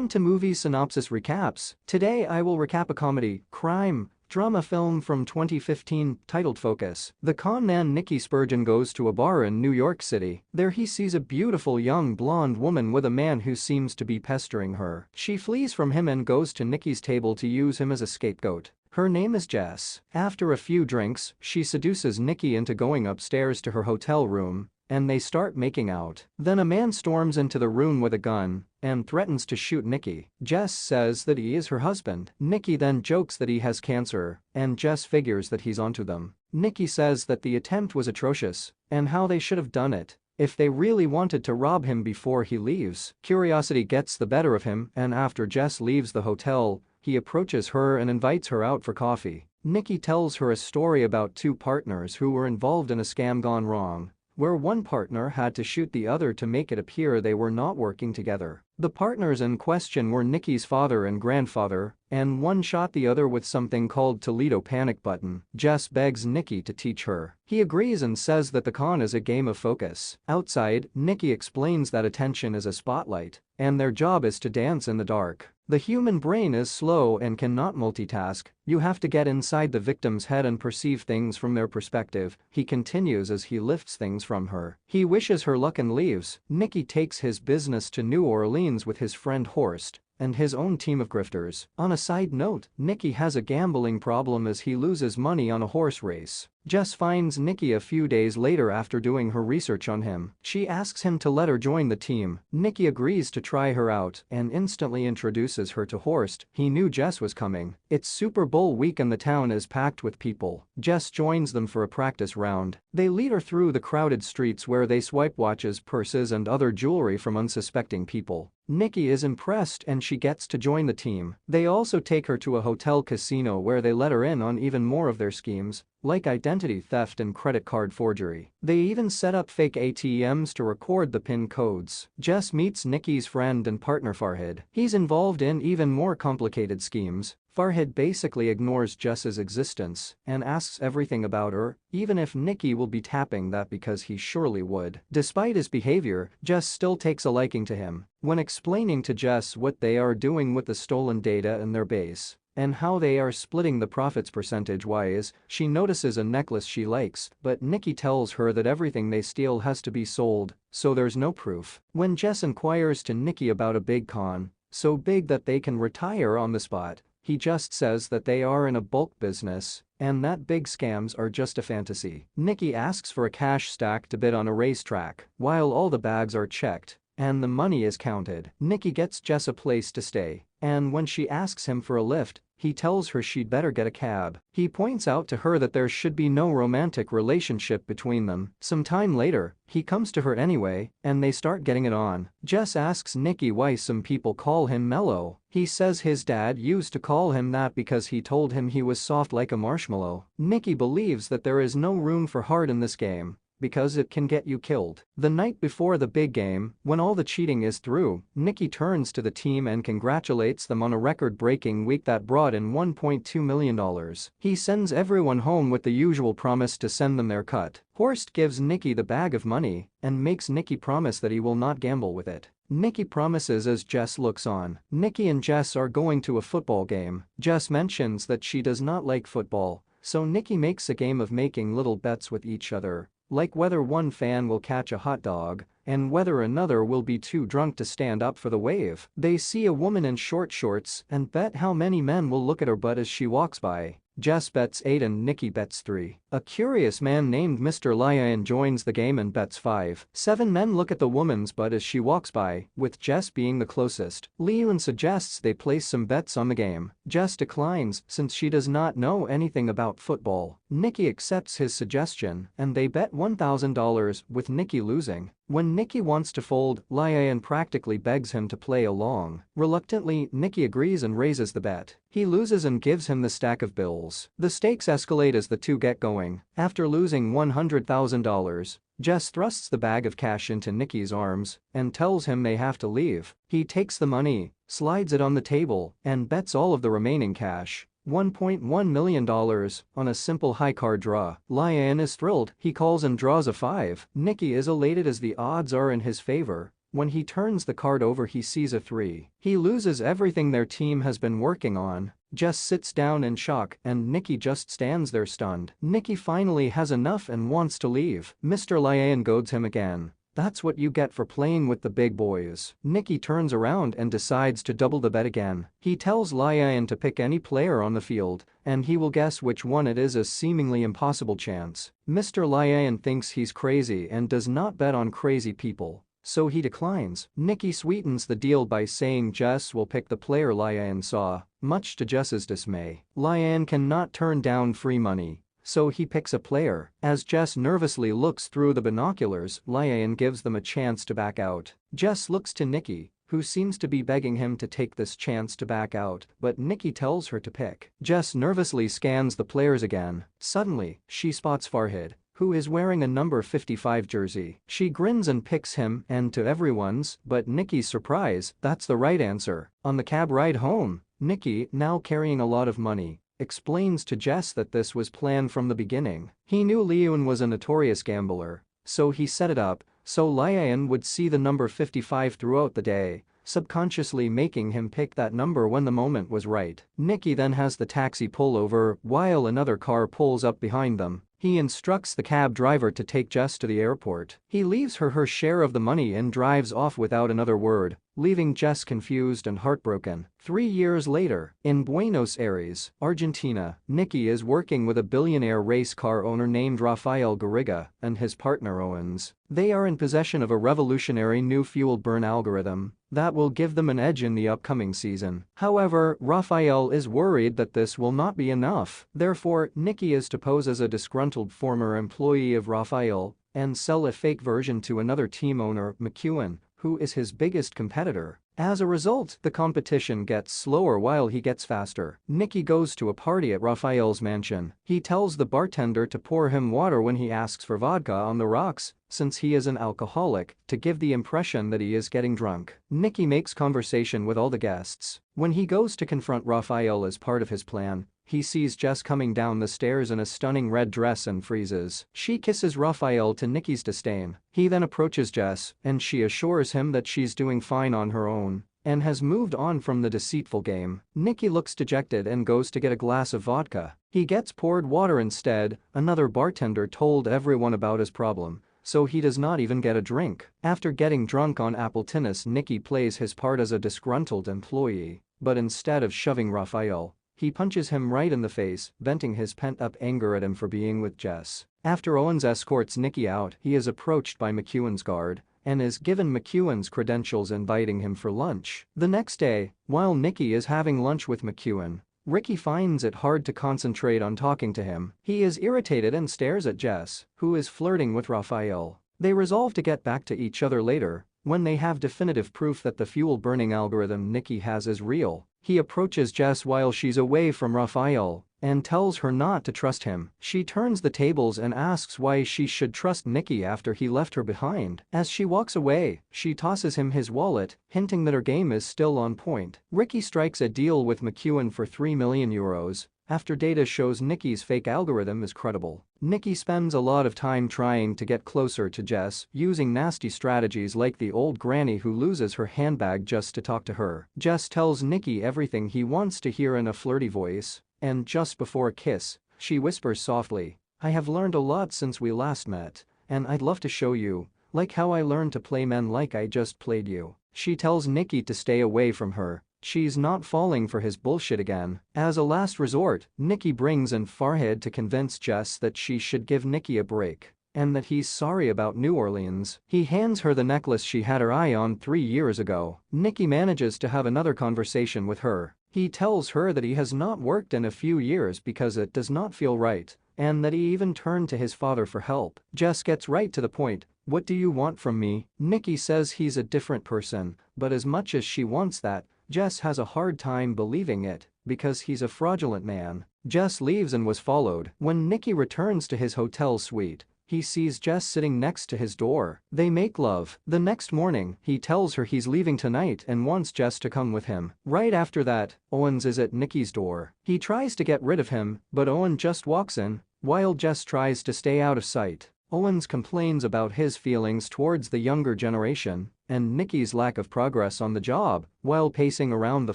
Welcome to Movie Synopsis Recaps. Today I will recap a comedy, crime, drama film from 2015 titled Focus. The con man Nicky Spurgeon goes to a bar in New York City. There he sees a beautiful young blonde woman with a man who seems to be pestering her. She flees from him and goes to Nicky's table to use him as a scapegoat. Her name is Jess. After a few drinks, she seduces Nicky into going upstairs to her hotel room, and they start making out. Then a man storms into the room with a gun and threatens to shoot Nicky. Jess says that he is her husband. Nicky then jokes that he has cancer, and Jess figures that he's onto them. Nicky says that the attempt was atrocious and how they should have done it if they really wanted to rob him before he leaves. Curiosity gets the better of him, and after Jess leaves the hotel, he approaches her and invites her out for coffee. Nicky tells her a story about two partners who were involved in a scam gone wrong, where one partner had to shoot the other to make it appear they were not working together. The partners in question were Nicky's father and grandfather, and one shot the other with something called Toledo panic button. Jess begs Nicky to teach her. He agrees and says that the con is a game of focus. Outside, Nicky explains that attention is a spotlight, and their job is to dance in the dark. The human brain is slow and cannot multitask. You have to get inside the victim's head and perceive things from their perspective, he continues as he lifts things from her. He wishes her luck and leaves. Nicky takes his business to New Orleans with his friend Horst and his own team of grifters. On a side note, Nicky has a gambling problem as he loses money on a horse race. Jess finds Nicky a few days later after doing her research on him. She asks him to let her join the team. Nicky agrees to try her out and instantly introduces her to Horst. He knew Jess was coming. It's Super Bowl week and the town is packed with people. Jess joins them for a practice round. They lead her through the crowded streets where they swipe watches, purses and other jewelry from unsuspecting people. Nicky is impressed and she gets to join the team. They also take her to a hotel casino where they let her in on even more of their schemes, like identity theft and credit card forgery. They even set up fake ATMs to record the PIN codes. Jess meets Nicky's friend and partner Farhad. He's involved in even more complicated schemes. Farhad basically ignores Jess's existence and asks everything about her, even if Nicky will be tapping that because he surely would. Despite his behavior, Jess still takes a liking to him. When explaining to Jess what they are doing with the stolen data in their base and how they are splitting the profits percentage-wise, she notices a necklace she likes, but Nicky tells her that everything they steal has to be sold, so there's no proof. When Jess inquires to Nicky about a big con, so big that they can retire on the spot, he just says that they are in a bulk business and that big scams are just a fantasy. Nicky asks for a cash stack to bid on a racetrack while all the bags are checked and the money is counted. Nicky gets Jess a place to stay, and when she asks him for a lift, he tells her she'd better get a cab. He points out to her that there should be no romantic relationship between them. Some time later, he comes to her anyway, and they start getting it on. Jess asks Nicky why some people call him mellow. He says his dad used to call him that because he told him he was soft like a marshmallow. Nicky believes that there is no room for heart in this game, because it can get you killed. The night before the big game, when all the cheating is through, Nicky turns to the team and congratulates them on a record-breaking week that brought in $1.2 million. He sends everyone home with the usual promise to send them their cut. Horst gives Nicky the bag of money and makes Nicky promise that he will not gamble with it. Nicky promises as Jess looks on. Nicky and Jess are going to a football game. Jess mentions that she does not like football, so Nicky makes a game of making little bets with each other, like whether one fan will catch a hot dog and whether another will be too drunk to stand up for the wave. They see a woman in short shorts and bet how many men will look at her butt as she walks by. Jess bets 8 and Nicky bets 3. A curious man named Mr. Lion joins the game and bets 5. 7 men look at the woman's butt as she walks by, with Jess being the closest. Leon suggests they place some bets on the game. Jess declines since she does not know anything about football. Nicky accepts his suggestion and they bet $1,000 with Nicky losing. When Nicky wants to fold, Lion practically begs him to play along. Reluctantly, Nicky agrees and raises the bet. He loses and gives him the stack of bills. The stakes escalate as the two get going. After losing $100,000, Jess thrusts the bag of cash into Nicky's arms and tells him they have to leave. He takes the money, slides it on the table, and bets all of the remaining cash, $1.1 million, on a simple high card draw. Lion is thrilled. He calls and draws a 5. Nicky is elated as the odds are in his favor When he turns the card over he sees a 3. He loses everything their team has been working on. Jess sits down in shock and Nikki just stands there stunned. Nikki finally has enough and wants to leave. Mr. Lian goads him again. "That's what you get for playing with the big boys." Nikki turns around and decides to double the bet again. He tells Lian to pick any player on the field and he will guess which one it is, a seemingly impossible chance. Mr. Lian thinks he's crazy and does not bet on crazy people, so he declines. Nikki sweetens the deal by saying Jess will pick the player Lian saw, much to Jess's dismay. Lian cannot turn down free money, so he picks a player. As Jess nervously looks through the binoculars, Lian gives them a chance to back out. Jess looks to Nikki, who seems to be begging him to take this chance to back out, but Nikki tells her to pick. Jess nervously scans the players again. Suddenly, she spots Farhad, who is wearing a number 55 jersey. She grins and picks him, and to everyone's but Nikki's surprise, that's the right answer. On the cab ride home, Nikki, now carrying a lot of money, explains to Jess that this was planned from the beginning. He knew Leon was a notorious gambler, so he set it up so Lian would see the number 55 throughout the day, subconsciously making him pick that number when the moment was right. Nikki then has the taxi pull over while another car pulls up behind them. He instructs the cab driver to take Jess to the airport. He leaves her share of the money and drives off without another word, leaving Jess confused and heartbroken. 3 years later, in Buenos Aires, Argentina, Nikki is working with a billionaire race car owner named Rafael Garriga and his partner Owens. They are in possession of a revolutionary new fuel burn algorithm that will give them an edge in the upcoming season. However, Rafael is worried that this will not be enough. Therefore, Nikki is to pose as a disgruntled former employee of Rafael and sell a fake version to another team owner, McEwen, who is his biggest competitor. As a result, the competition gets slower while he gets faster. Nikki goes to a party at Rafael's mansion. He tells the bartender to pour him water when he asks for vodka on the rocks, since he is an alcoholic, to give the impression that he is getting drunk. Nikki makes conversation with all the guests. When he goes to confront Rafael as part of his plan, he sees Jess coming down the stairs in a stunning red dress and freezes. She kisses Rafael to Nikki's disdain. He then approaches Jess and she assures him that she's doing fine on her own and has moved on from the deceitful game. Nikki looks dejected and goes to get a glass of vodka. He gets poured water instead. Another bartender told everyone about his problem, so he does not even get a drink. After getting drunk on apple tennis, Nikki plays his part as a disgruntled employee, but instead of shoving Rafael, he punches him right in the face, venting his pent-up anger at him for being with Jess. After Owens escorts Nikki out, he is approached by McEwen's guard and is given McEwen's credentials inviting him for lunch. The next day, while Nikki is having lunch with McEwen, Ricky finds it hard to concentrate on talking to him. He is irritated and stares at Jess, who is flirting with Rafael. They resolve to get back to each other later, when they have definitive proof that the fuel-burning algorithm Nikki has is real. He approaches Jess while she's away from Rafael and tells her not to trust him. She turns the tables and asks why she should trust Nikki after he left her behind. As she walks away, she tosses him his wallet, hinting that her game is still on point. Ricky strikes a deal with McEwen for €3 million after data shows Nikki's fake algorithm is credible. Nikki spends a lot of time trying to get closer to Jess, using nasty strategies like the old granny who loses her handbag just to talk to her. Jess tells Nikki everything he wants to hear in a flirty voice, and just before a kiss, she whispers softly, "I have learned a lot since we last met, and I'd love to show you, like how I learned to play men like I just played you." She tells Nikki to stay away from her. She's not falling for his bullshit again. As a last resort, Nikki brings in Farhad to convince Jess that she should give Nikki a break and that he's sorry about New Orleans. He hands her the necklace she had her eye on 3 years ago. Nikki manages to have another conversation with her. He tells her that he has not worked in a few years because it does not feel right, and that he even turned to his father for help. Jess gets right to the point. "What do you want from me?" Nikki says he's a different person, but as much as she wants that, Jess has a hard time believing it because he's a fraudulent man. Jess leaves and was followed. When Nikki returns to his hotel suite, he sees Jess sitting next to his door. They make love. The next morning, he tells her he's leaving tonight and wants Jess to come with him. Right after that, Owens is at Nikki's door. He tries to get rid of him, but Owen just walks in, while Jess tries to stay out of sight. Owens complains about his feelings towards the younger generation and Nikki's lack of progress on the job while pacing around the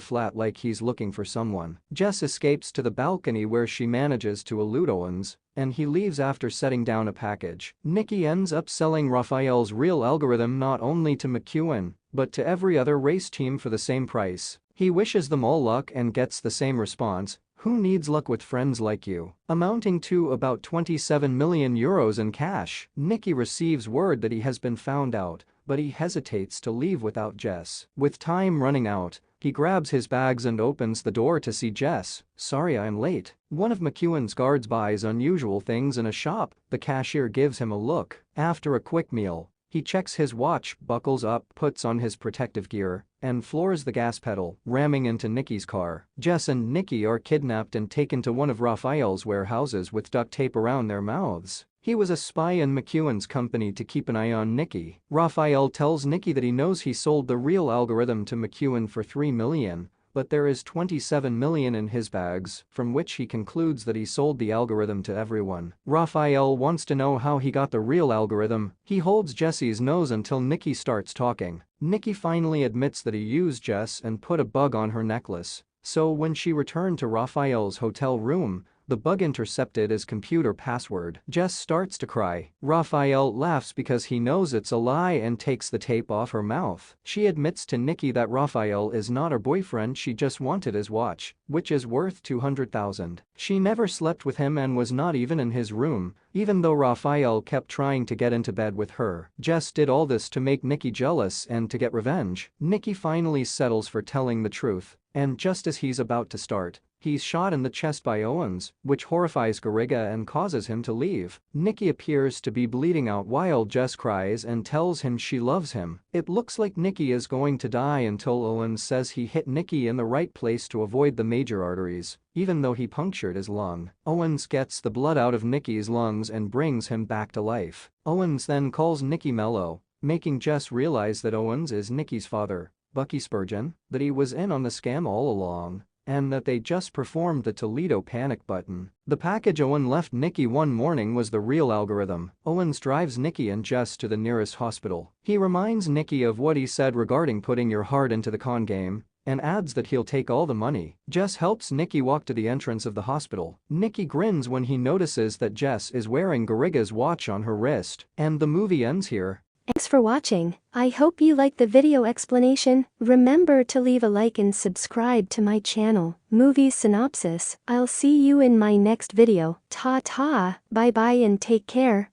flat like he's looking for someone. Jess escapes to the balcony where she manages to elude Owens, and he leaves after setting down a package. Nikki ends up selling Raphael's real algorithm not only to McEwen, but to every other race team for the same price. He wishes them all luck and gets the same response, "Who needs luck with friends like you?" amounting to about 27 million euros in cash. Nikki receives word that he has been found out, but he hesitates to leave without Jess. With time running out, he grabs his bags and opens the door to see Jess. "Sorry I'm late." One of McEwen's guards buys unusual things in a shop. The cashier gives him a look. After a quick meal, he checks his watch, buckles up, puts on his protective gear, and floors the gas pedal, ramming into Nikki's car. Jess and Nikki are kidnapped and taken to one of Raphael's warehouses with duct tape around their mouths. He was a spy in McEwen's company to keep an eye on Nikki. Raphael tells Nikki that he knows he sold the real algorithm to McEwen for $3 million, but there is $27 million in his bags, from which he concludes that he sold the algorithm to everyone. Raphael wants to know how he got the real algorithm. He holds Jesse's nose until Nikki starts talking. Nikki finally admits that he used Jess and put a bug on her necklace, so when she returned to Raphael's hotel room, the bug intercepted his computer password. Jess starts to cry. Raphael laughs because he knows it's a lie and takes the tape off her mouth. She admits to Nikki that Raphael is not her boyfriend, she just wanted his watch, which is worth $200,000. She never slept with him and was not even in his room, even though Raphael kept trying to get into bed with her. Jess did all this to make Nikki jealous and to get revenge. Nikki finally settles for telling the truth, and just as he's about to start, he's shot in the chest by Owens, which horrifies 𝐁𝐂𝐒 and causes him to leave. Nikki appears to be bleeding out while Jess cries and tells him she loves him. It looks like Nikki is going to die until Owens says he hit Nikki in the right place to avoid the major arteries, even though he punctured his lung. Owens gets the blood out of Nikki's lungs and brings him back to life. Owens then calls Nikki Mello, making Jess realize that Owens is Nikki's father, Bucky Spurgeon, that he was in on the scam all along, and that they just performed the Toledo panic button. The package Owen left Nikki one morning was the real algorithm. Owens drives Nikki and Jess to the nearest hospital. He reminds Nikki of what he said regarding putting your heart into the con game, and adds that he'll take all the money. Jess helps Nikki walk to the entrance of the hospital. Nikki grins when he notices that Jess is wearing 𝐁𝐂𝐒's watch on her wrist, and the movie ends here. Thanks for watching. I hope you liked the video explanation. Remember to leave a like and subscribe to my channel, Movie Synopsis. I'll see you in my next video. Ta-ta, bye-bye and take care.